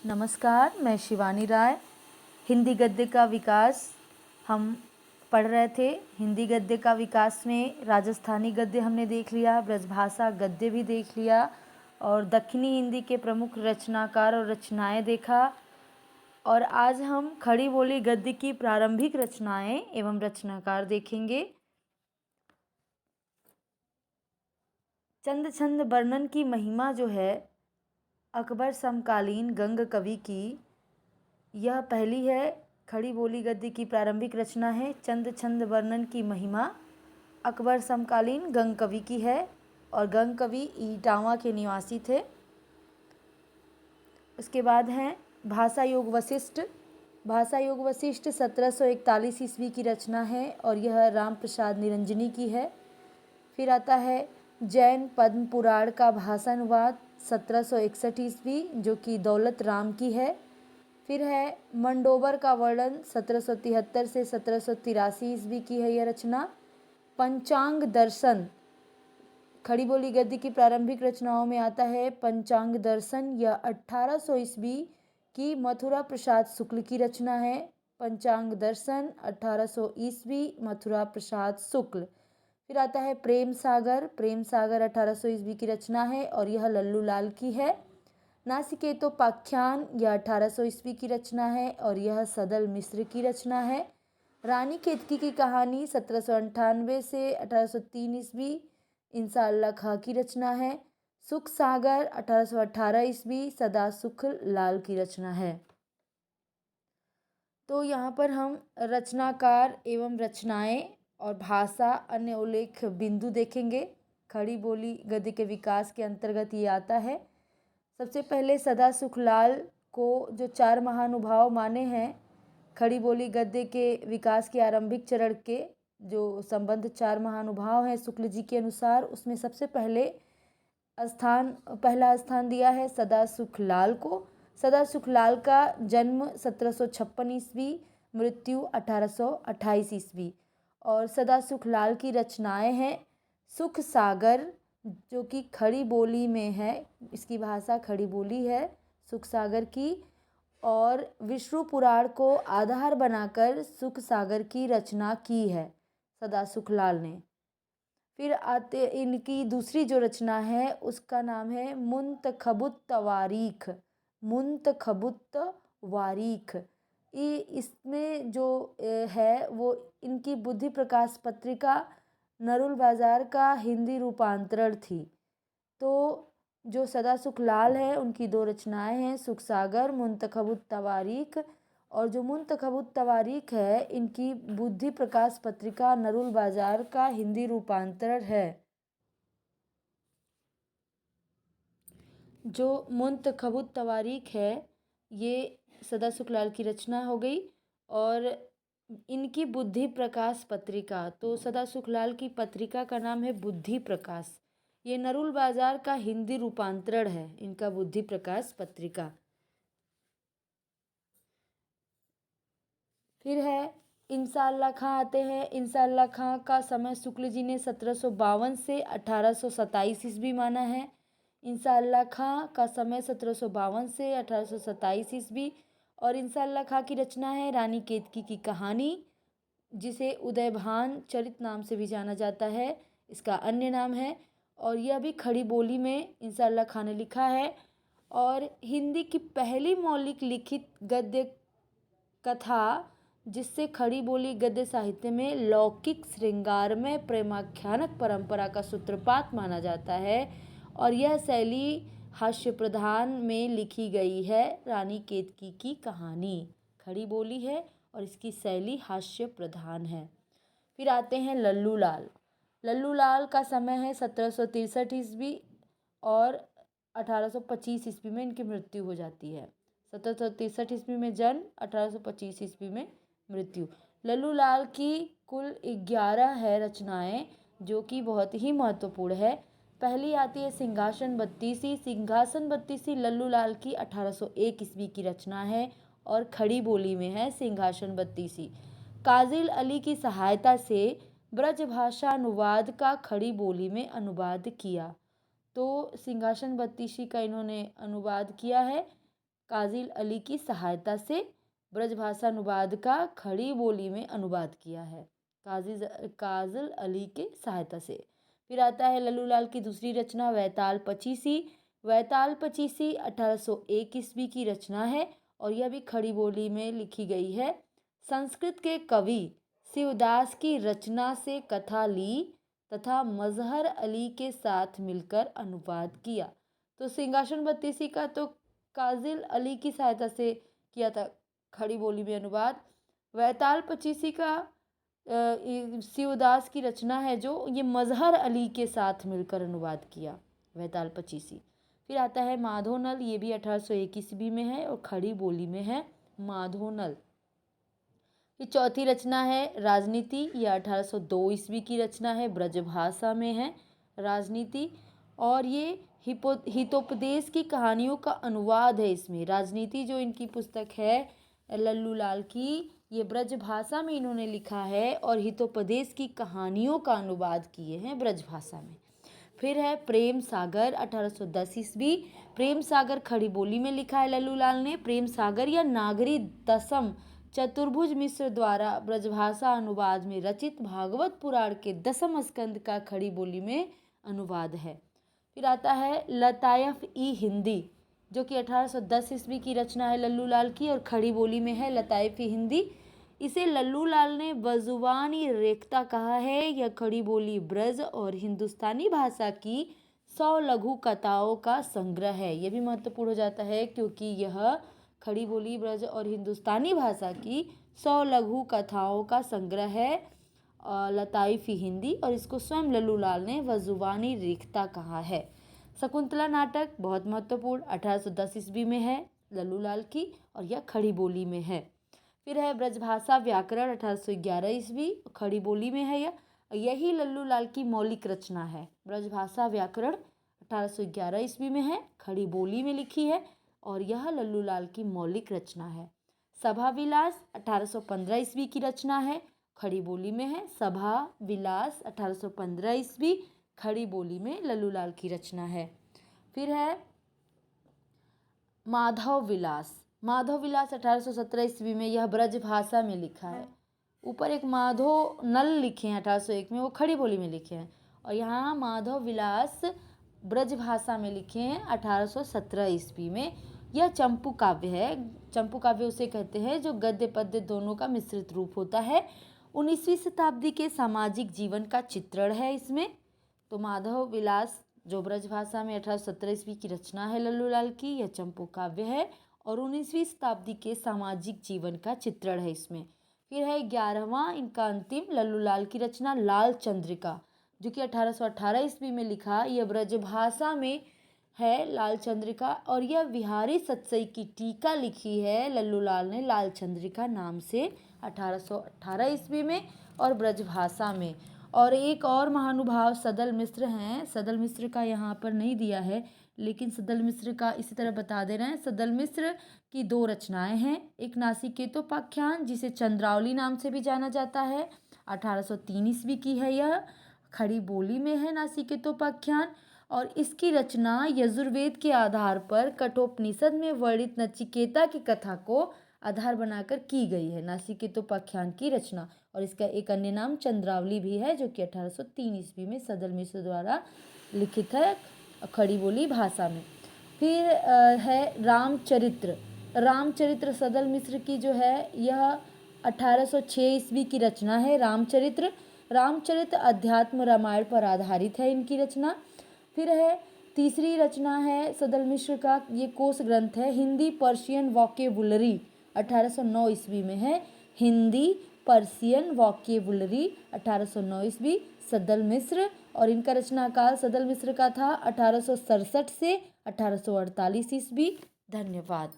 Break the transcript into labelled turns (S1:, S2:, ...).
S1: नमस्कार, मैं शिवानी राय। हिंदी गद्य का विकास हम पढ़ रहे थे। हिंदी गद्य का विकास में राजस्थानी गद्य हमने देख लिया, ब्रजभाषा गद्य भी देख लिया और दक्षिणी हिंदी के प्रमुख रचनाकार और रचनाएं देखा। और आज हम खड़ी बोली गद्य की प्रारंभिक रचनाएं एवं रचनाकार देखेंगे। चंद छंद वर्णन की महिमा जो है अकबर समकालीन गंग कवि की, यह पहली है। खड़ी बोली गद्य की प्रारंभिक रचना है चंद छंद वर्णन की महिमा, अकबर समकालीन गंग कवि की है और गंग कवि इटावा के निवासी थे। उसके बाद हैं भाषा योग वशिष्ठ। भाषा योग वशिष्ठ 1741 ईस्वी की रचना है और यह राम प्रसाद निरंजनी की है। फिर आता है जैन पद्म पुराण का भाषानुवाद 1761 ईस्वी, जो कि दौलत राम की है। फिर है मंडोबर का वर्णन 1773 से 1783 ईस्वी की है यह रचना। पंचांग दर्शन खड़ी बोली गद्य की प्रारंभिक रचनाओं में आता है पंचांग दर्शन, यह 1800 ईस्वी की मथुरा प्रसाद शुक्ल की रचना है। पंचांग दर्शन 1800 ईस्वी मथुरा प्रसाद शुक्ल। फिर आता है प्रेम सागर। प्रेम सागर 1800 ईस्वी की रचना है और यह लल्लू लाल की है। नासिकेतोपाख्यान यह 1800 ईस्वी की रचना है और यह सदल मिश्र की रचना है। रानी केतकी की कहानी 1798 से 1803 ईस्वी इंसा अल्लाह खां की रचना है। सुख सागर 1818 ईस्वी सदा सुख लाल की रचना है। तो यहाँ पर हम रचनाकार एवं रचनाएं और भाषा अन्य उल्लेख बिंदु देखेंगे। खड़ी बोली गद्य के विकास के अंतर्गत ये आता है। सबसे पहले सदा सुखलाल को जो 4 महानुभाव माने हैं खड़ी बोली गद्य के विकास के आरंभिक चरण के जो संबंध 4 महानुभाव हैं शुक्ल जी के अनुसार, उसमें सबसे पहला स्थान दिया है सदा सुखलाल को। सदा सुखलाल का जन्म 1756 ईस्वी, मृत्यु 1828 ईस्वी। और सदा सुखलाल की रचनाएं हैं सुख सागर, जो कि खड़ी बोली में है, इसकी भाषा खड़ी बोली है सुख सागर की, और विष्णु पुराण को आधार बनाकर सुख सागर की रचना की है सदा सुखलाल ने। फिर आते इनकी दूसरी जो रचना है उसका नाम है मुंतखबुत तवारीख। मुंतखबुत वारीख, ये इसमें जो है वो इनकी बुद्धि प्रकाश पत्रिका नरुल बाजार का हिंदी रूपांतरण थी। तो जो सदा सुखलाल है उनकी 2 रचनाएं हैं सुख सागर, मुंतखबुत तवारीख। और जो मुंतखबुत तवारीख है इनकी बुद्धि प्रकाश पत्रिका नरुल बाजार का हिंदी रूपांतरण है। जो मुंतखबुत तवारीख है ये सदा सुखलाल की रचना हो गई और इनकी बुद्धि प्रकाश पत्रिका, तो सदा सुखलाल की पत्रिका का नाम है बुद्धि प्रकाश। ये नरुल बाजार का हिंदी रूपांतरण है इनका बुद्धि प्रकाश पत्रिका। फिर है इंसा अल्लाह खां आते हैं। इंसा अल्लाह खां का समय शुक्ल जी ने 1752 से 1827 ईस्वी माना है। इंसा अल्लाह खां का समय 1752 से 1827 ईस्वी। और इंसा अल्लाह खां की रचना है रानी केतकी की कहानी, जिसे उदयभान चरित नाम से भी जाना जाता है, इसका अन्य नाम है। और यह भी खड़ी बोली में इंसा अल्लाह खां ने लिखा है। और हिंदी की पहली मौलिक लिखित गद्य कथा जिससे खड़ी बोली गद्य साहित्य में लौकिक श्रृंगार में प्रेमाख्यानक परंपरा का सूत्रपात माना जाता है और यह शैली हास्य प्रधान में लिखी गई है। रानी केतकी की कहानी खड़ी बोली है और इसकी शैली हास्य प्रधान है। फिर आते हैं लल्लू लाल। लल्लू लाल का समय है 1763 ईस्वी और 1825 ईस्वी में इनकी मृत्यु हो जाती है। 1763 ईस्वी में जन्म, 1825 ईस्वी में मृत्यु। लल्लू लाल की कुल 11 है रचनाएं जो कि बहुत ही महत्वपूर्ण है। पहली आती है सिंहासन बत्तीसी। सिंहासन बत्तीसी लल्लू लाल की 1801 ईस्वी की रचना है और खड़ी बोली में है सिंहासन बत्तीसी। काजिल अली की सहायता से ब्रजभाषा अनुवाद का खड़ी बोली में अनुवाद किया। तो सिंहासन बत्तीसी का इन्होंने अनुवाद किया है काजिल अली की सहायता से ब्रजभाषा अनुवाद का खड़ी बोली में अनुवाद किया है। काजिल अली के सहायता से। फिर आता है लल्लू लाल की दूसरी रचना वैताल पचीसी। वैताल पचीसी 1801 ईस्वी की रचना है और यह भी खड़ी बोली में लिखी गई है। संस्कृत के कवि शिवदास की रचना से कथा ली तथा मजहर अली के साथ मिलकर अनुवाद किया। तो सिंहासन बत्तीसी का तो काजिल अली की सहायता से किया था खड़ी बोली में अनुवाद। वैताल पचीसी का शिवदास की रचना है जो ये मजहर अली के साथ मिलकर अनुवाद किया वैताल पचीसी। फिर आता है माधोनल, ये भी 1801 ईस्वी में है और खड़ी बोली में है माधोनल। फिर चौथी रचना है राजनीति, यह 1802 ईस्वी की रचना है, ब्रजभाषा में है राजनीति और ये हितोपदेश की कहानियों का अनुवाद है इसमें। राजनीति जो इनकी पुस्तक है लल्लू लाल की, ये ब्रजभाषा में इन्होंने लिखा है और हितोपदेश की कहानियों का अनुवाद किए हैं ब्रजभाषा में। फिर है प्रेम सागर 1810 ईस्वी। प्रेम सागर खड़ी बोली में लिखा है लल्लू लाल ने। प्रेम सागर या नागरी दशम चतुर्भुज मिश्र द्वारा ब्रजभाषा अनुवाद में रचित भागवत पुराण के 10वें स्कंद का खड़ी बोली में अनुवाद है। फिर आता है लतायफ ई हिंदी, जो कि 1810 ईस्वी की रचना है लल्लू लाल की और खड़ी बोली में है लतायफ ई हिंदी। इसे लल्लू लाल ने बजुबानी रेखता कहा है। यह खड़ी बोली ब्रज और हिंदुस्तानी भाषा की 100 लघु कथाओं का संग्रह है। यह भी महत्वपूर्ण हो जाता है क्योंकि यह खड़ी बोली ब्रज और हिंदुस्तानी भाषा की 100 लघु कथाओं का संग्रह है लताइफी हिंदी, और इसको स्वयं लल्लू लाल ने बजुबानी रेखता कहा है। शकुंतला नाटक बहुत महत्वपूर्ण 1810 ईस्वी में है लल्लू लाल की और यह खड़ी बोली में है। फिर है ब्रजभाषा व्याकरण 1811 ईस्वी, खड़ी बोली में है यही लल्लू लाल की मौलिक रचना है। ब्रजभाषा व्याकरण 1811 ईस्वी में है, खड़ी बोली में लिखी है और यह लल्लू लाल की मौलिक रचना है। सभा विलास 1815 ईस्वी की रचना है, खड़ी बोली में है। सभा विलास 1815 ईस्वी, खड़ी बोली में लल्लू लाल की रचना है। फिर है माधव विलास। माधव विलास 1817 ईस्वी में, यह ब्रज भाषा में लिखा है। ऊपर एक माधव नल लिखे हैं 1801 में, वो खड़ी बोली में लिखे हैं, और यहाँ माधव विलास ब्रज भाषा में लिखे हैं 1817 ईस्वी में। यह चंपू काव्य है। चंपू काव्य उसे कहते हैं जो गद्य पद्य दोनों का मिश्रित रूप होता है। 19वीं शताब्दी के सामाजिक जीवन का चित्रण है इसमें। तो माधव विलास जो ब्रजभाषा में 1817 ईस्वी की रचना है लल्लू लाल की, यह चंपू काव्य है और 19वीं शताब्दी के सामाजिक जीवन का चित्रण है इसमें। फिर है 11वां इनका अंतिम लल्लू लाल की रचना लाल चंद्रिका, जो कि 1818 ईस्वी में लिखा। यह ब्रजभाषा में है लाल चंद्रिका, और यह बिहारी सतसई की टीका लिखी है लल्लू लाल ने लाल चंद्रिका नाम से 1818 ईस्वी में और ब्रजभाषा में। और एक और महानुभाव सदल मिश्र हैं। सदल मिश्र का यहाँ पर नहीं दिया है, लेकिन सदल मिश्र का इसी तरह बता दे रहे हैं। सदल मिश्र की 2 रचनाएं हैं। एक नासिकेतोपाख्यान, जिसे चंद्रावली नाम से भी जाना जाता है, 1803 ईस्वी की है। यह खड़ी बोली में है नासिकेतोपाख्यान, और इसकी रचना यजुर्वेद के आधार पर कठोपनिषद में वर्णित नचिकेता की कथा को आधार बनाकर की गई है, नासिकेतोपाख्यान की रचना। और इसका एक अन्य नाम चंद्रावली भी है, जो कि 1803 ईस्वी में सदल मिश्र द्वारा लिखित है खड़ी बोली भाषा में। फिर है रामचरित्र। रामचरित्र सदल मिश्र की जो है, यह 1806 ईस्वी की रचना है। रामचरित्र अध्यात्म रामायण पर आधारित है इनकी रचना। फिर है तीसरी रचना है सदल मिश्र का, ये कोश ग्रंथ है हिंदी पर्शियन वोकेबुलरी, 1809 ईस्वी में है। हिंदी पर्शियन वोकेबुलरी 1809 ईस्वी, सदल मिश्र। और इनका रचना काल सदल मिश्र का था 1867 से 1848 ईस्वी। धन्यवाद।